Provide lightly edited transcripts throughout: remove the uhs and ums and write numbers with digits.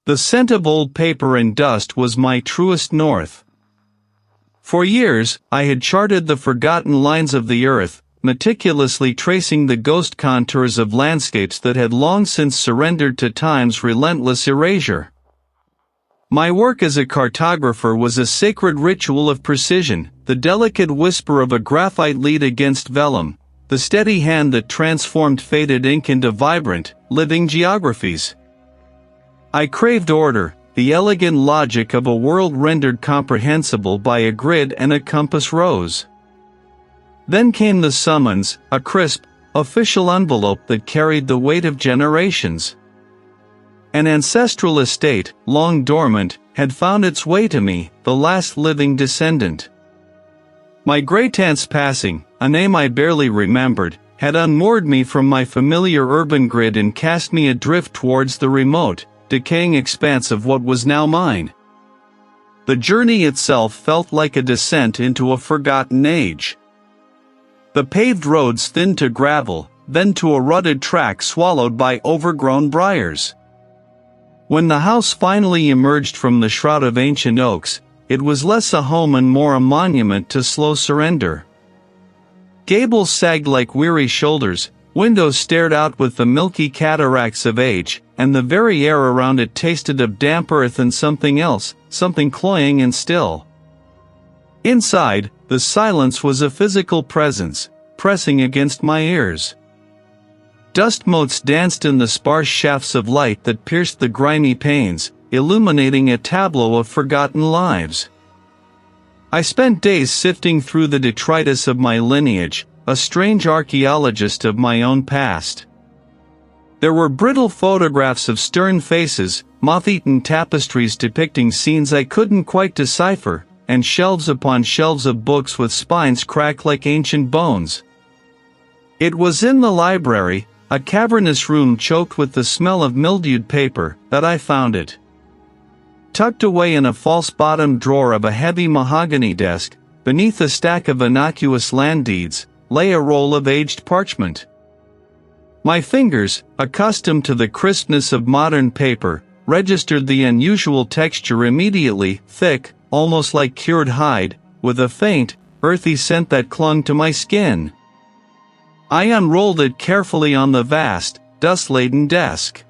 The scent of old paper and dust was my truest north. For years, I had charted the forgotten lines of the earth, meticulously tracing the ghost contours of landscapes that had long since surrendered to time's relentless erasure. My work as a cartographer was a sacred ritual of precision, the delicate whisper of a graphite lead against vellum, the steady hand that transformed faded ink into vibrant, living geographies. I craved order, the elegant logic of a world rendered comprehensible by a grid and a compass rose. Then came the summons, a crisp, official envelope that carried the weight of generations. An ancestral estate, long dormant, had found its way to me, the last living descendant. My great-aunt's passing, a name I barely remembered, had unmoored me from my familiar urban grid and cast me adrift towards the remote, decaying expanse of what was now mine. The journey itself felt like a descent into a forgotten age. The paved roads thinned to gravel, then to a rutted track swallowed by overgrown briars. When the house finally emerged from the shroud of ancient oaks, it was less a home and more a monument to slow surrender. Gables sagged like weary shoulders, windows stared out with the milky cataracts of age, and the very air around it tasted of damp earth and something else, something cloying and still. Inside, the silence was a physical presence, pressing against my ears. Dust motes danced in the sparse shafts of light that pierced the grimy panes, illuminating a tableau of forgotten lives. I spent days sifting through the detritus of my lineage, a strange archaeologist of my own past. There were brittle photographs of stern faces, moth-eaten tapestries depicting scenes I couldn't quite decipher, and shelves upon shelves of books with spines cracked like ancient bones. It was in the library, a cavernous room choked with the smell of mildewed paper, that I found it. Tucked away in a false-bottomed drawer of a heavy mahogany desk, beneath a stack of innocuous land deeds, lay a roll of aged parchment. My fingers, accustomed to the crispness of modern paper, registered the unusual texture immediately, thick, almost like cured hide, with a faint, earthy scent that clung to my skin. I unrolled it carefully on the vast, dust-laden desk.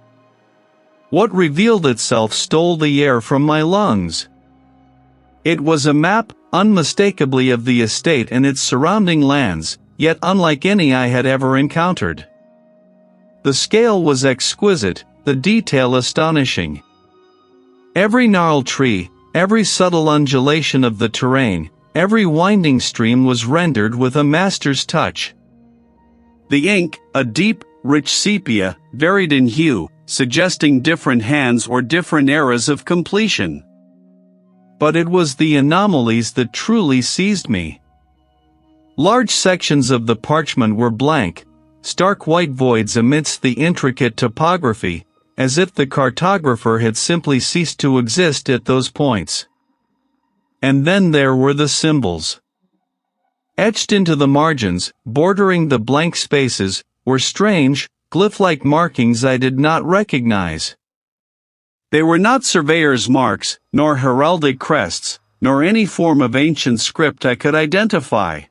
What revealed itself stole the air from my lungs. It was a map, unmistakably of the estate and its surrounding lands, yet unlike any I had ever encountered. The scale was exquisite, the detail astonishing. Every gnarled tree, every subtle undulation of the terrain, every winding stream was rendered with a master's touch. The ink, a deep, rich sepia, varied in hue, suggesting different hands or different eras of completion. But it was the anomalies that truly seized me. Large sections of the parchment were blank, stark white voids amidst the intricate topography, as if the cartographer had simply ceased to exist at those points. And then there were the symbols. Etched into the margins, bordering the blank spaces, were strange, glyph-like markings I did not recognize. They were not surveyor's marks, nor heraldic crests, nor any form of ancient script I could identify.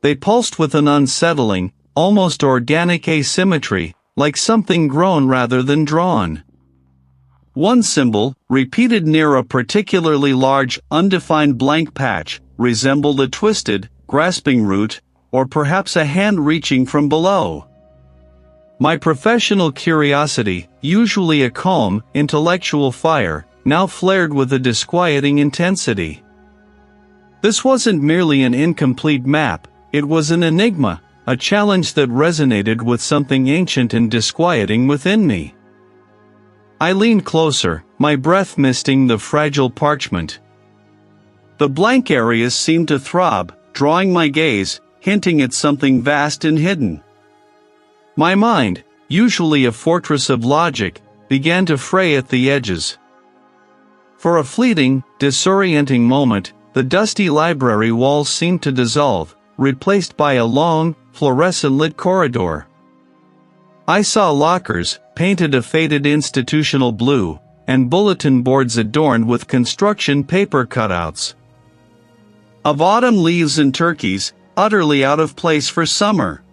They pulsed with an unsettling, almost organic asymmetry, like something grown rather than drawn. One symbol, repeated near a particularly large, undefined blank patch, resembled a twisted, grasping root, or perhaps a hand reaching from below. My professional curiosity, usually a calm, intellectual fire, now flared with a disquieting intensity. This wasn't merely an incomplete map, it was an enigma, a challenge that resonated with something ancient and disquieting within me. I leaned closer, my breath misting the fragile parchment. The blank areas seemed to throb, drawing my gaze, hinting at something vast and hidden. My mind, usually a fortress of logic, began to fray at the edges. For a fleeting, disorienting moment, the dusty library walls seemed to dissolve, replaced by a long, fluorescent-lit corridor. I saw lockers, painted a faded institutional blue, and bulletin boards adorned with construction paper cutouts of autumn leaves and turkeys, utterly out of place for summer.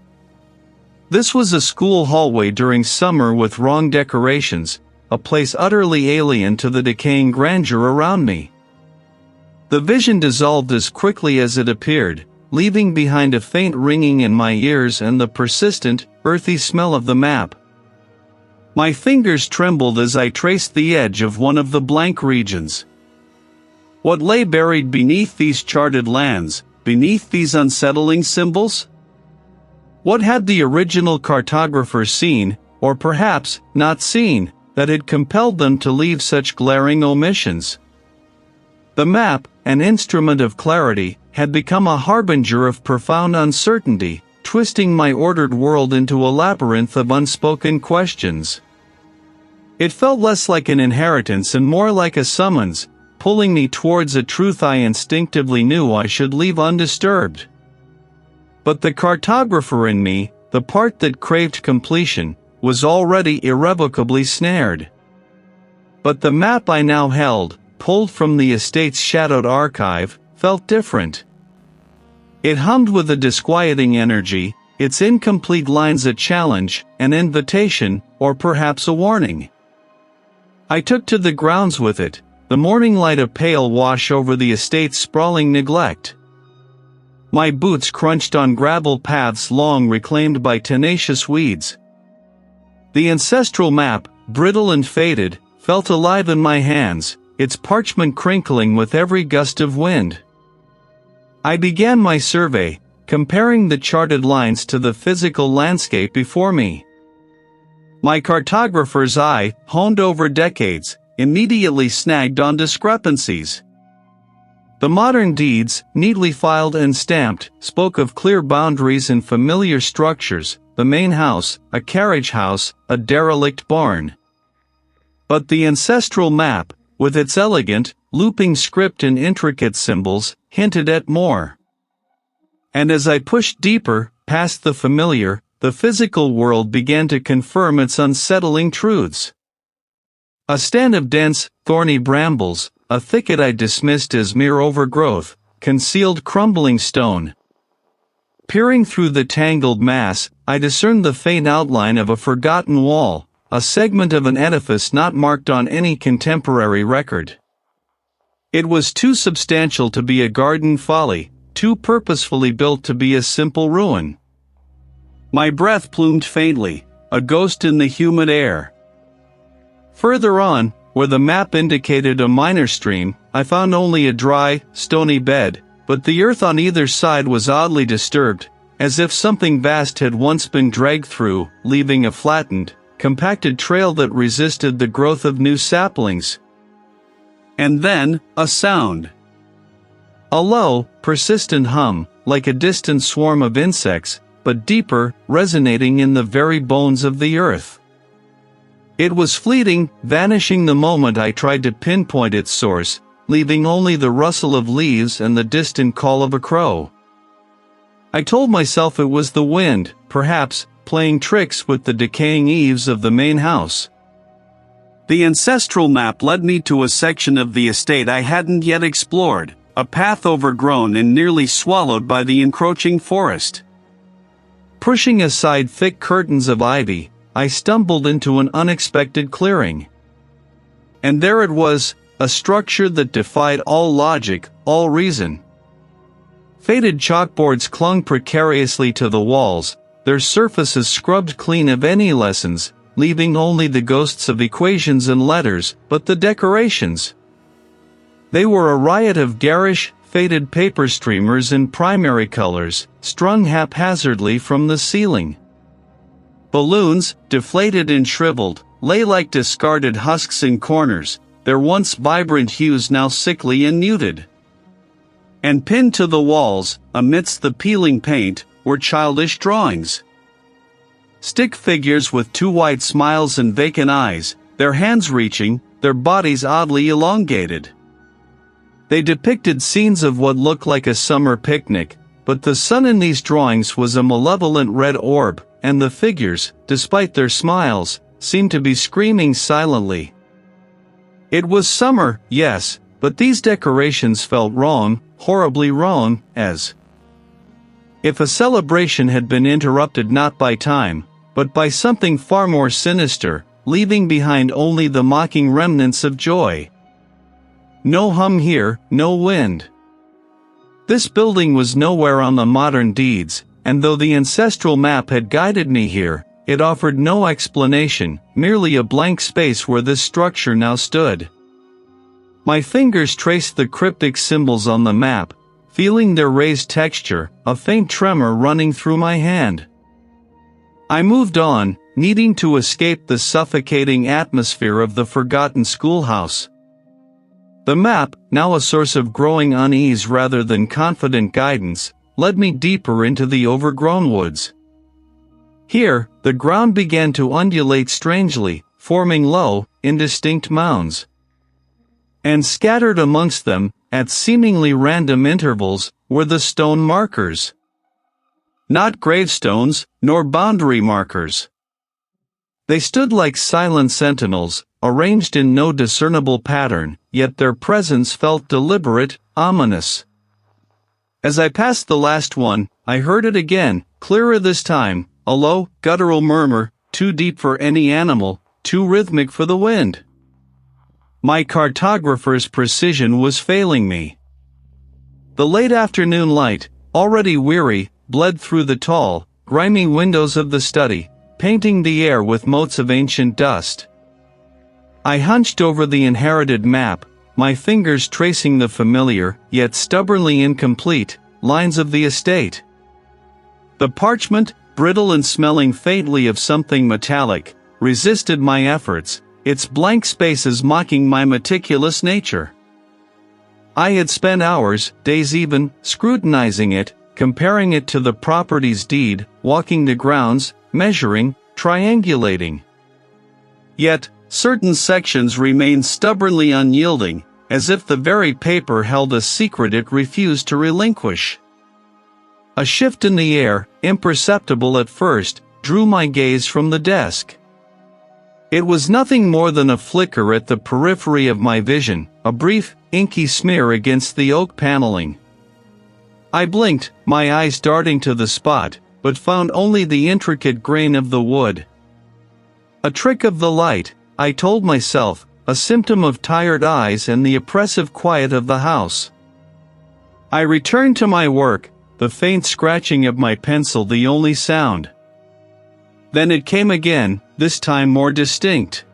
This was a school hallway during summer with wrong decorations, a place utterly alien to the decaying grandeur around me. The vision dissolved as quickly as it appeared, leaving behind a faint ringing in my ears and the persistent, earthy smell of the map. My fingers trembled as I traced the edge of one of the blank regions. What lay buried beneath these charted lands, beneath these unsettling symbols? What had the original cartographer seen, or perhaps not seen, that had compelled them to leave such glaring omissions? The map, an instrument of clarity, had become a harbinger of profound uncertainty, twisting my ordered world into a labyrinth of unspoken questions. It felt less like an inheritance and more like a summons, pulling me towards a truth I instinctively knew I should leave undisturbed. But the cartographer in me, the part that craved completion, was already irrevocably snared. But the map I now held, pulled from the estate's shadowed archive, felt different. It hummed with a disquieting energy, its incomplete lines a challenge, an invitation, or perhaps a warning. I took to the grounds with it, the morning light a pale wash over the estate's sprawling neglect. My boots crunched on gravel paths long reclaimed by tenacious weeds. The ancestral map, brittle and faded, felt alive in my hands, its parchment crinkling with every gust of wind. I began my survey, comparing the charted lines to the physical landscape before me. My cartographer's eye, honed over decades, immediately snagged on discrepancies. The modern deeds, neatly filed and stamped, spoke of clear boundaries and familiar structures, the main house, a carriage house, a derelict barn. But the ancestral map, with its elegant, looping script and intricate symbols, hinted at more. And as I pushed deeper, past the familiar, the physical world began to confirm its unsettling truths. A stand of dense, thorny brambles, a thicket I dismissed as mere overgrowth, concealed crumbling stone. Peering through the tangled mass, I discerned the faint outline of a forgotten wall, a segment of an edifice not marked on any contemporary record. It was too substantial to be a garden folly, too purposefully built to be a simple ruin. My breath plumed faintly, a ghost in the humid air. Further on, where the map indicated a minor stream, I found only a dry, stony bed, but the earth on either side was oddly disturbed, as if something vast had once been dragged through, leaving a flattened, compacted trail that resisted the growth of new saplings. And then, a sound. A low, persistent hum, like a distant swarm of insects, but deeper, resonating in the very bones of the earth. It was fleeting, vanishing the moment I tried to pinpoint its source, leaving only the rustle of leaves and the distant call of a crow. I told myself it was the wind, perhaps, playing tricks with the decaying eaves of the main house. The ancestral map led me to a section of the estate I hadn't yet explored, a path overgrown and nearly swallowed by the encroaching forest. Pushing aside thick curtains of ivy, I stumbled into an unexpected clearing. And there it was, a structure that defied all logic, all reason. Faded chalkboards clung precariously to the walls, their surfaces scrubbed clean of any lessons, leaving only the ghosts of equations and letters, but the decorations. They were a riot of garish, faded paper streamers in primary colors, strung haphazardly from the ceiling. Balloons, deflated and shriveled, lay like discarded husks in corners, their once vibrant hues now sickly and muted. And pinned to the walls, amidst the peeling paint, were childish drawings. Stick figures with two wide smiles and vacant eyes, their hands reaching, their bodies oddly elongated. They depicted scenes of what looked like a summer picnic, but the sun in these drawings was a malevolent red orb, and the figures, despite their smiles, seemed to be screaming silently. It was summer, yes, but these decorations felt wrong, horribly wrong, as if a celebration had been interrupted not by time, but by something far more sinister, leaving behind only the mocking remnants of joy. No hum here, no wind. This building was nowhere on the modern deeds, and though the ancestral map had guided me here, it offered no explanation, merely a blank space where this structure now stood. My fingers traced the cryptic symbols on the map, feeling their raised texture, a faint tremor running through my hand. I moved on, needing to escape the suffocating atmosphere of the forgotten schoolhouse. The map, now a source of growing unease rather than confident guidance, led me deeper into the overgrown woods. Here, the ground began to undulate strangely, forming low, indistinct mounds. And scattered amongst them, at seemingly random intervals, were the stone markers. Not gravestones, nor boundary markers. They stood like silent sentinels, arranged in no discernible pattern, yet their presence felt deliberate, ominous. As I passed the last one, I heard it again, clearer this time, a low, guttural murmur, too deep for any animal, too rhythmic for the wind. My cartographer's precision was failing me. The late afternoon light, already weary, bled through the tall, grimy windows of the study, painting the air with motes of ancient dust. I hunched over the inherited map, my fingers tracing the familiar, yet stubbornly incomplete, lines of the estate. The parchment, brittle and smelling faintly of something metallic, resisted my efforts, its blank spaces mocking my meticulous nature. I had spent hours, days even, scrutinizing it, comparing it to the property's deed, walking the grounds, measuring, triangulating. Yet, certain sections remained stubbornly unyielding, as if the very paper held a secret it refused to relinquish. A shift in the air, imperceptible at first, drew my gaze from the desk. It was nothing more than a flicker at the periphery of my vision, a brief, inky smear against the oak paneling. I blinked, my eyes darting to the spot, but found only the intricate grain of the wood. A trick of the light, I told myself, a symptom of tired eyes and the oppressive quiet of the house. I returned to my work, the faint scratching of my pencil the only sound. Then it came again, this time more distinct.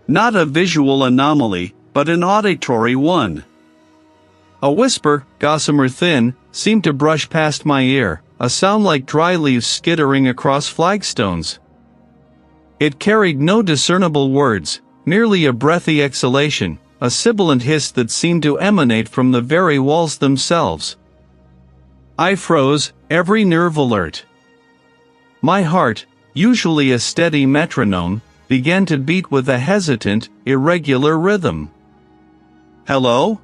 Not a visual anomaly, but an auditory one. A whisper, gossamer thin, seemed to brush past my ear, a sound like dry leaves skittering across flagstones. It carried no discernible words, merely a breathy exhalation, a sibilant hiss that seemed to emanate from the very walls themselves. I froze, every nerve alert. My heart, usually a steady metronome, began to beat with a hesitant, irregular rhythm. "Hello?"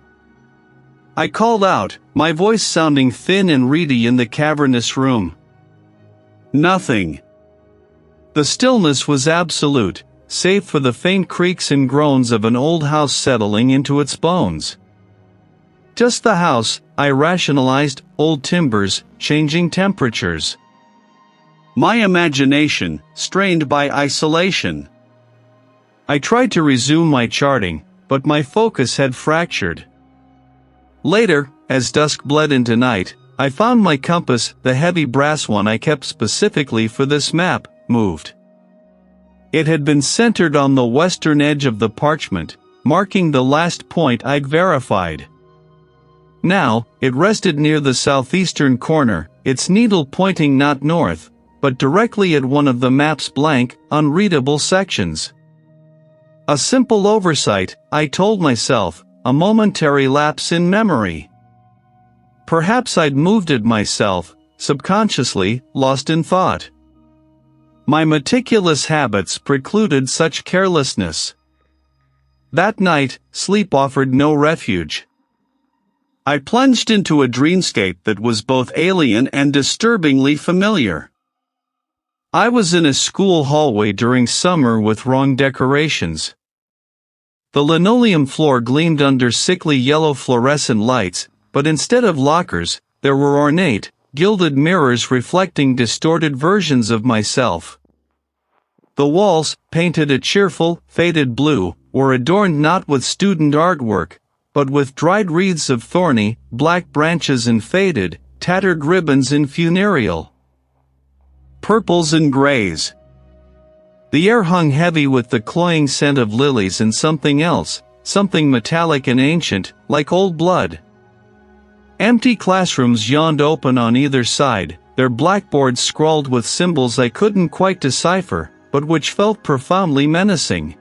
I called out, my voice sounding thin and reedy in the cavernous room. Nothing. The stillness was absolute, save for the faint creaks and groans of an old house settling into its bones. Just the house, I rationalized, old timbers, changing temperatures. My imagination, strained by isolation. I tried to resume my charting, but my focus had fractured. Later, as dusk bled into night, I found my compass, the heavy brass one I kept specifically for this map, moved. It had been centered on the western edge of the parchment, marking the last point I'd verified. Now, it rested near the southeastern corner, its needle pointing not north, but directly at one of the map's blank, unreadable sections. A simple oversight, I told myself, a momentary lapse in memory. Perhaps I'd moved it myself, subconsciously, lost in thought. My meticulous habits precluded such carelessness. That night, sleep offered no refuge. I plunged into a dreamscape that was both alien and disturbingly familiar. I was in a school hallway during summer with wrong decorations. The linoleum floor gleamed under sickly yellow fluorescent lights, but instead of lockers, there were ornate, gilded mirrors reflecting distorted versions of myself. The walls, painted a cheerful, faded blue, were adorned not with student artwork, but with dried wreaths of thorny, black branches and faded, tattered ribbons in funereal purples and grays. The air hung heavy with the cloying scent of lilies and something else, something metallic and ancient, like old blood. Empty classrooms yawned open on either side, their blackboards scrawled with symbols I couldn't quite decipher, but which felt profoundly menacing.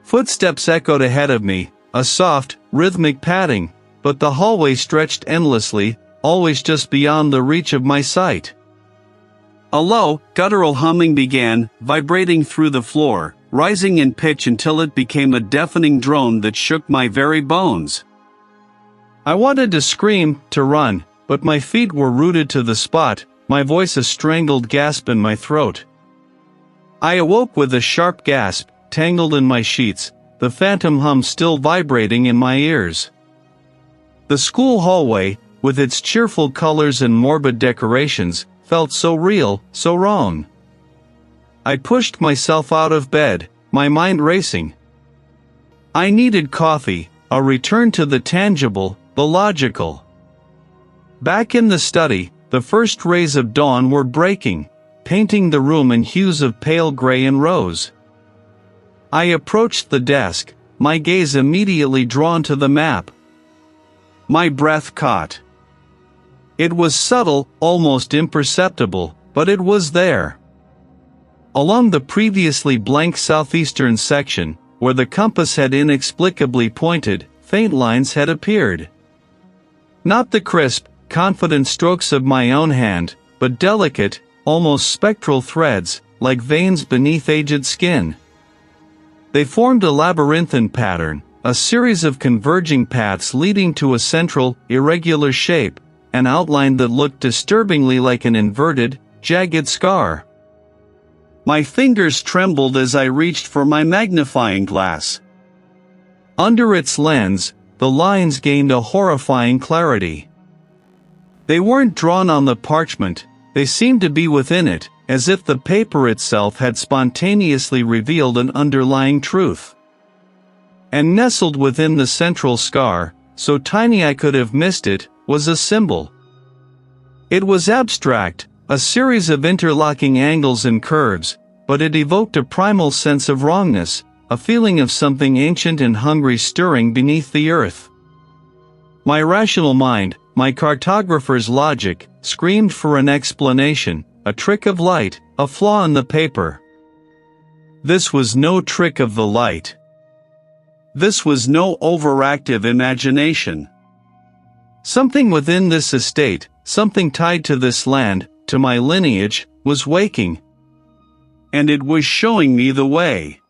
Footsteps echoed ahead of me, a soft, rhythmic padding, but the hallway stretched endlessly, always just beyond the reach of my sight. A low, guttural humming began, vibrating through the floor, rising in pitch until it became a deafening drone that shook my very bones. I wanted to scream, to run, but my feet were rooted to the spot, my voice a strangled gasp in my throat. I awoke with a sharp gasp, tangled in my sheets, the phantom hum still vibrating in my ears. The school hallway, with its cheerful colors and morbid decorations, felt so real, so wrong. I pushed myself out of bed, my mind racing. I needed coffee, a return to the tangible, the logical. Back in the study, the first rays of dawn were breaking, painting the room in hues of pale gray and rose. I approached the desk, my gaze immediately drawn to the map. My breath caught. It was subtle, almost imperceptible, but it was there. Along the previously blank southeastern section, where the compass had inexplicably pointed, faint lines had appeared. Not the crisp, confident strokes of my own hand, but delicate, almost spectral threads, like veins beneath aged skin. They formed a labyrinthine pattern, a series of converging paths leading to a central, irregular shape, an outline that looked disturbingly like an inverted, jagged scar. My fingers trembled as I reached for my magnifying glass. Under its lens, the lines gained a horrifying clarity. They weren't drawn on the parchment, they seemed to be within it, as if the paper itself had spontaneously revealed an underlying truth. And nestled within the central scar, so tiny I could have missed it, was a symbol. It was abstract, a series of interlocking angles and curves, but it evoked a primal sense of wrongness, a feeling of something ancient and hungry stirring beneath the earth. My rational mind, my cartographer's logic, screamed for an explanation, a trick of light, a flaw in the paper. This was no trick of the light. This was no overactive imagination. Something within this estate, something tied to this land, to my lineage, was waking. And it was showing me the way.